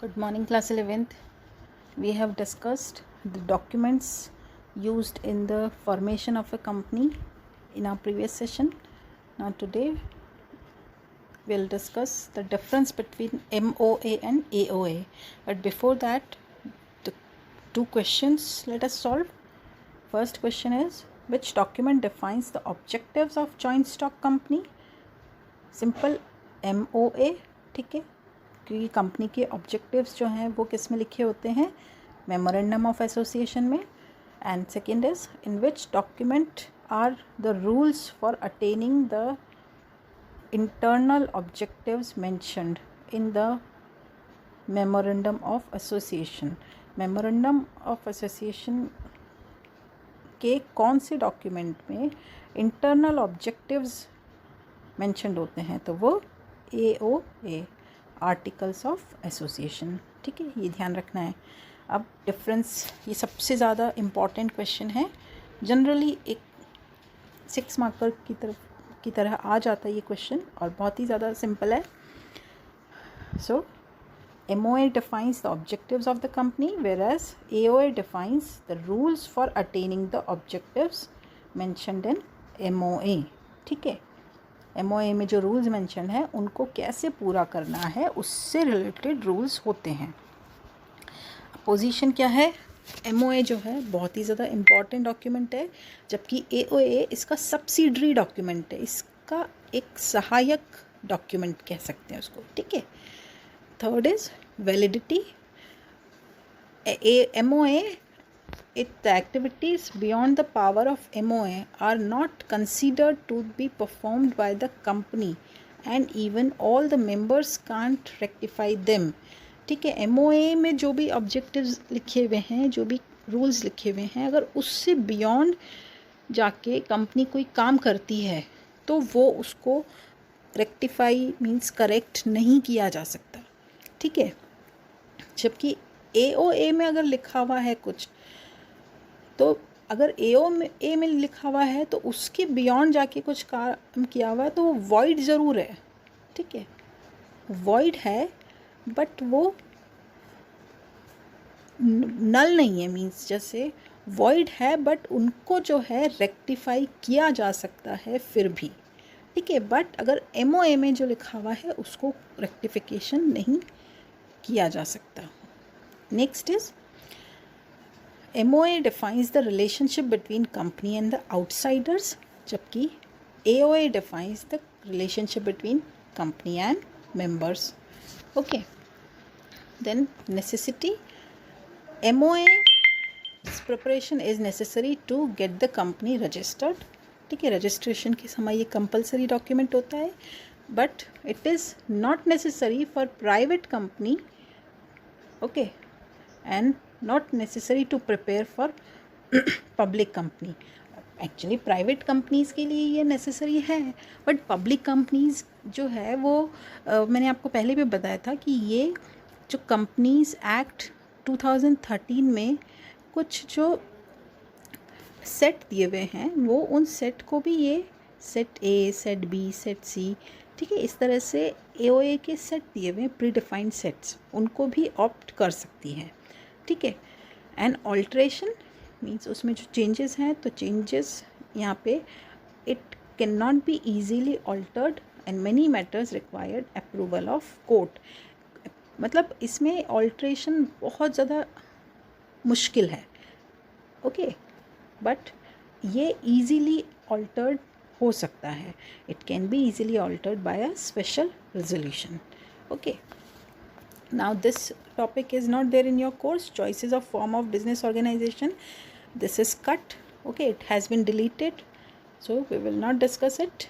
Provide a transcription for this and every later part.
Good morning, class 11th. We have discussed the documents used in the formation of a company in our previous session. Now today we'll discuss the difference between MOA and AOA. But before that, the two questions let us solve. First question is, which document defines the objectives of joint stock company? Simple MOA, ठीक है, क्योंकि company के objectives जो हैं वो किस में लिखे होते हैं, मेमोरेंडम ऑफ एसोसिएशन में. And second is, in which document are the rules for attaining the internal objectives mentioned in the memorandum of association. Memorandum of association के कौन से डॉक्यूमेंट में इंटरनल ऑब्जेक्टिव्स मेंशन्ड होते हैं, तो वो AOA, आर्टिकल्स ऑफ एसोसिएशन. ठीक है, ये ध्यान रखना है. अब डिफरेंस, ये सबसे ज़्यादा इम्पॉर्टेंट क्वेश्चन है. जनरली एक 6 मार्कर की तरह आ जाता है ये क्वेश्चन और बहुत ही ज़्यादा सिंपल है. सो MOA defines the objectives of the company, whereas AOA defines the rules for attaining the objectives mentioned in MOA. ठीक है, MOA में जो रूल्स मेंशन है उनको कैसे पूरा करना है उससे रिलेटेड रूल्स होते हैं. पोजीशन क्या है? MOA जो है बहुत ही ज़्यादा इम्पॉर्टेंट डॉक्यूमेंट है, जबकि AOA इसका सब्सिडरी डॉक्यूमेंट है, इसका एक सहायक डॉक्यूमेंट कह सकते हैं उसको. ठीक है. Third is validity. MOA, the activities beyond the power of MOA are not considered to be performed by the company and even all the members can't rectify them. ठीक है, MOA में जो भी ऑब्जेक्टिव्स लिखे हुए हैं, जो भी रूल्स लिखे हुए हैं, अगर उससे बियॉन्ड जाके कंपनी कोई काम करती है तो वो उसको रेक्टिफाई मीन्स करेक्ट नहीं किया जा सकता. ठीक है, जबकि AOA में अगर लिखा हुआ है कुछ, तो अगर AOA में लिखा हुआ है तो उसके बियॉन्ड जाके कुछ काम किया हुआ है तो वो वॉइड ज़रूर है. ठीक है, वॉइड है बट वो नल नहीं है. मीन्स जैसे वॉइड है बट उनको जो है रेक्टिफाई किया जा सकता है फिर भी. ठीक है, बट अगर MOA में जो लिखा हुआ है उसको रेक्टिफिकेशन नहीं किया जा सकता. Next is, MOA defines the relationship between company and the outsiders, जबकि AOA defines the relationship between company and members. Okay. Then necessity. MOA's preparation is necessary to get the company registered. ठीक है, registration के समय ये compulsory document होता है, but it is not necessary for private company. Okay, and not necessary to prepare for public company. Actually private companies के लिए ये नेसेसरी है, बट पब्लिक कंपनीज़ जो है वो मैंने आपको पहले भी बताया था कि ये जो कंपनीज़ एक्ट 2013 में कुछ जो सेट दिए हुए हैं वो उन सेट को भी ये set A, set B, set C, ठीक है, इस तरह से AOA के सेट दिए हुए प्री डिफाइंड सेट्स, उनको भी ऑप्ट कर सकती है. ठीक है. एंड ऑल्ट्रेशन मीन्स उसमें जो चेंजेस हैं, तो चेंजेस यहाँ पे it can not be easily altered and many matters required approval of court. मतलब इसमें ऑल्ट्रेशन बहुत ज़्यादा मुश्किल है. ओके, बट ये ईजीली ऑल्टर्ड हो सकता है. It can be easily altered by a special resolution. Okay. Now this topic is not there in your course, choices of form of business organization. This is cut. Okay, it has been deleted, so we will not discuss it.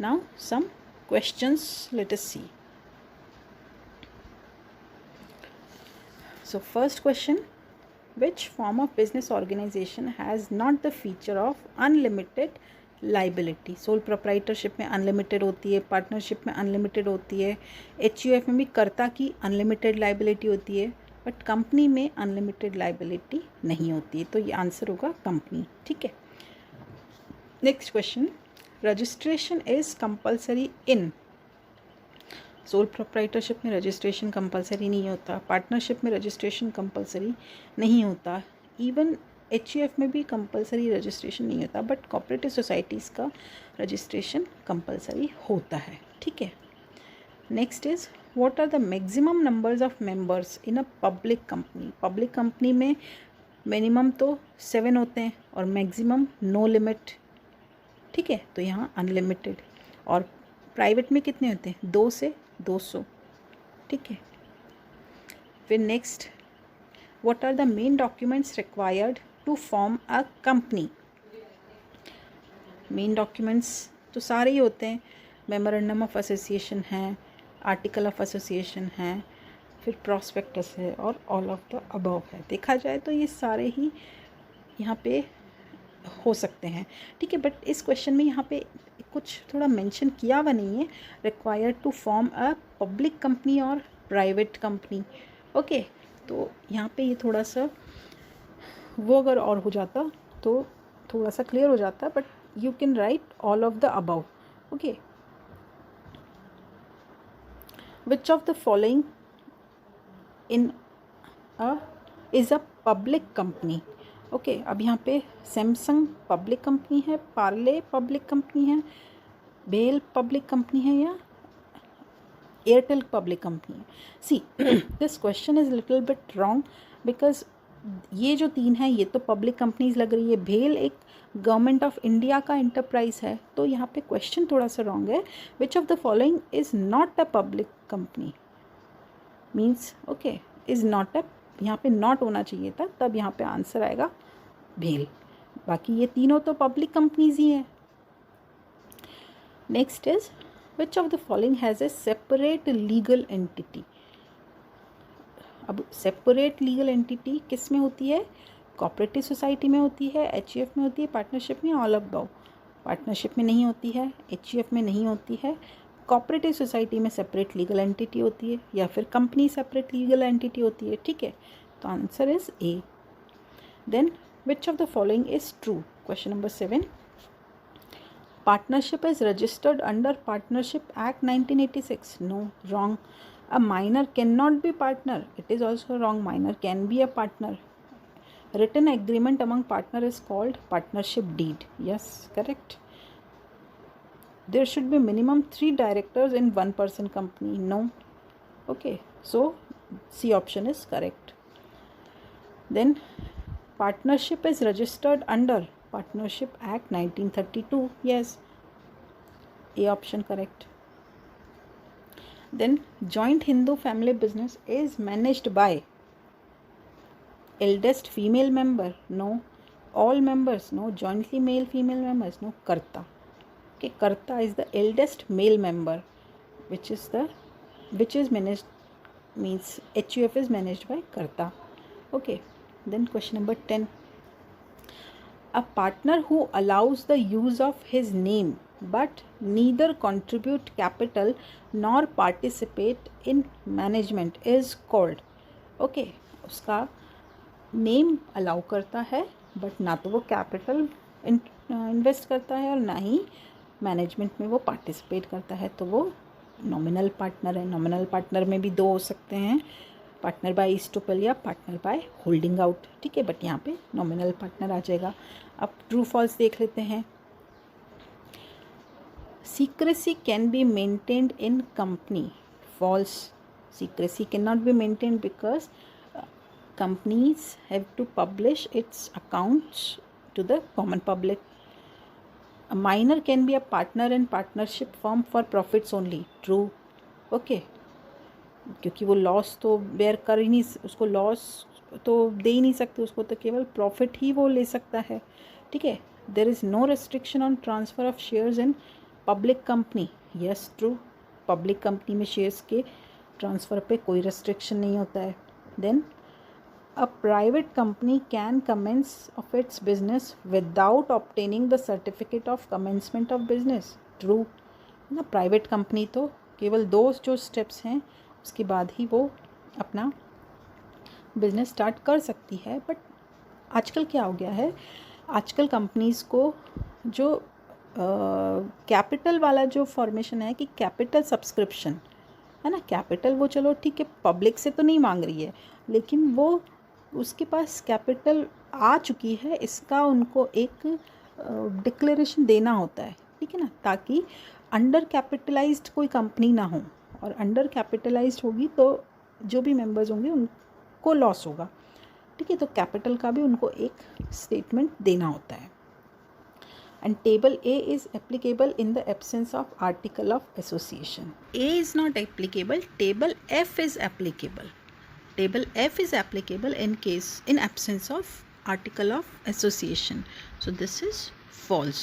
Now some questions, let us see. So first question, which form of business organization has not the feature of unlimited liability? Sole proprietorship में unlimited होती है, partnership में unlimited होती है, HUF में भी कर्ता की अनलिमिटेड लाइबिलिटी होती है, बट कंपनी में अनलिमिटेड लाइबिलिटी नहीं होती है. तो ये आंसर होगा कंपनी. ठीक है. Next question, registration is compulsory in. Sole proprietorship में रजिस्ट्रेशन कंपलसरी नहीं होता, पार्टनरशिप में रजिस्ट्रेशन कंपलसरी नहीं होता, इवन HUF में भी कंपलसरी रजिस्ट्रेशन नहीं होता, बट कोऑपरेटिव सोसाइटीज़ का रजिस्ट्रेशन कंपलसरी होता है, ठीक है। Next is what are the maximum numbers of members in a public company. Public company में मिनिमम तो 7 होते हैं और मैक्सिमम नो लिमिट, ठीक है, तो यहाँ अनलिमिटेड। और प्राइवेट में कितने होते हैं? 2 से 200, ठीक है। फिर next, what are the main documents required to form a company. Main documents तो सारे ही होते हैं, मेमोरेंडम ऑफ एसोसिएशन है, आर्टिकल ऑफ एसोसिएशन है, फिर प्रॉस्पेक्टस है और ऑल ऑफ द अबव है। देखा जाए तो ये सारे ही यहाँ पे हो सकते हैं, ठीक है। बट इस क्वेश्चन में यहाँ पे कुछ थोड़ा मेंशन किया हुआ नहीं है, required to form a public company और प्राइवेट कंपनी, ओके। तो यहाँ पे ये थोड़ा सा वो अगर और हो जाता तो थोड़ा सा क्लियर हो जाता, but you can write all of the above, okay. Which of the following in is a public company, okay. अब यहाँ पे सैमसंग पब्लिक कंपनी है, पार्ले पब्लिक कंपनी है, बेल पब्लिक कंपनी है या एयरटेल पब्लिक कंपनी है। See this question is little bit wrong because ये जो 3 हैं ये तो पब्लिक कंपनीज लग रही है, भेल एक गवर्नमेंट ऑफ इंडिया का इंटरप्राइज है, तो यहाँ पे क्वेश्चन थोड़ा सा रॉन्ग है। विच of the following is not a public company means, okay, is not a, यहाँ पे नॉट होना चाहिए था, तब यहाँ पे आंसर आएगा भेल। बाकी ये तीनों तो पब्लिक कंपनीज ही हैं। Next is which of the following has a separate legal entity. अब सेपरेट लीगल एंटिटी किस में होती है? कोऑपरेटिव सोसाइटी में होती है, HUF में होती है, पार्टनरशिप में, ऑल अबव। पार्टनरशिप में नहीं होती है, HUF में नहीं होती है, कोऑपरेटिव सोसाइटी में सेपरेट लीगल एंटिटी होती है, या फिर कंपनी सेपरेट लीगल एंटिटी होती है, ठीक है। तो answer is A. Then which of the following is true? Question number 7, partnership is registered under partnership act 1986। No, wrong. A minor cannot be partner. It is also wrong. Minor can be a partner. Written agreement among partner is called partnership deed. Yes, correct. There should be minimum 3 directors in 1 person company. No. Okay, so C option is correct. Then partnership is registered under Partnership Act 1932. Yes, A option correct. Then joint Hindu family business is managed by eldest female member. No. All members. No. Jointly male female members. No. Karta. Okay, Karta is the eldest male member, which is managed, means HUF is managed by Karta. Okay, then question number 10, a partner who allows the use of his name but neither contribute capital nor participate in management is called, okay, उसका name allow करता है but ना तो वो capital invest करता है और ना ही मैनेजमेंट में वो पार्टिसिपेट करता है, तो वो नॉमिनल पार्टनर है। नॉमिनल पार्टनर में भी 2 हो सकते हैं, पार्टनर बाय इस्टोपल या पार्टनर बाय होल्डिंग आउट, ठीक है, बट यहाँ पे नॉमिनल पार्टनर आ जाएगा। अब ट्रू फॉल्स देख लेते हैं। Secrecy can be maintained in company. False. Secrecy cannot be maintained because companies have to publish its accounts to the common public. A minor can be a partner in partnership firm for profits only. True. Okay. क्योंकि वो loss तो bear कर ही नहीं, उसको loss तो दे ही नहीं सकते, उसको तो केवल प्रॉफिट ही वो ले सकता है, ठीक है। There is no restriction on transfer of shares in public company. Yes, true. Public company में शेयर्स के ट्रांसफ़र पे कोई रेस्ट्रिक्शन नहीं होता है। Then a private company can commence of its business without obtaining the certificate of commencement of business. True ना, private company तो केवल 2 जो स्टेप्स हैं उसके बाद ही वो अपना बिजनेस स्टार्ट कर सकती है। बट आजकल क्या हो गया है, आजकल कंपनीज़ को जो कैपिटल वाला जो फॉर्मेशन है कि कैपिटल सब्सक्रिप्शन, है ना। कैपिटल वो चलो ठीक है पब्लिक से तो नहीं मांग रही है, लेकिन वो उसके पास कैपिटल आ चुकी है, इसका उनको एक डिक्लेरेशन देना होता है, ठीक है ना, ताकि अंडर कैपिटलाइज्ड कोई कंपनी ना हो, और अंडर कैपिटलाइज्ड होगी तो जो भी मेंबर्स होंगे उनको लॉस होगा, ठीक है। तो कैपिटल का भी उनको एक स्टेटमेंट देना होता है। And table A is applicable in the absence of article of association. A is not applicable, table F is applicable. Table F is applicable in absence of article of association. So this is false.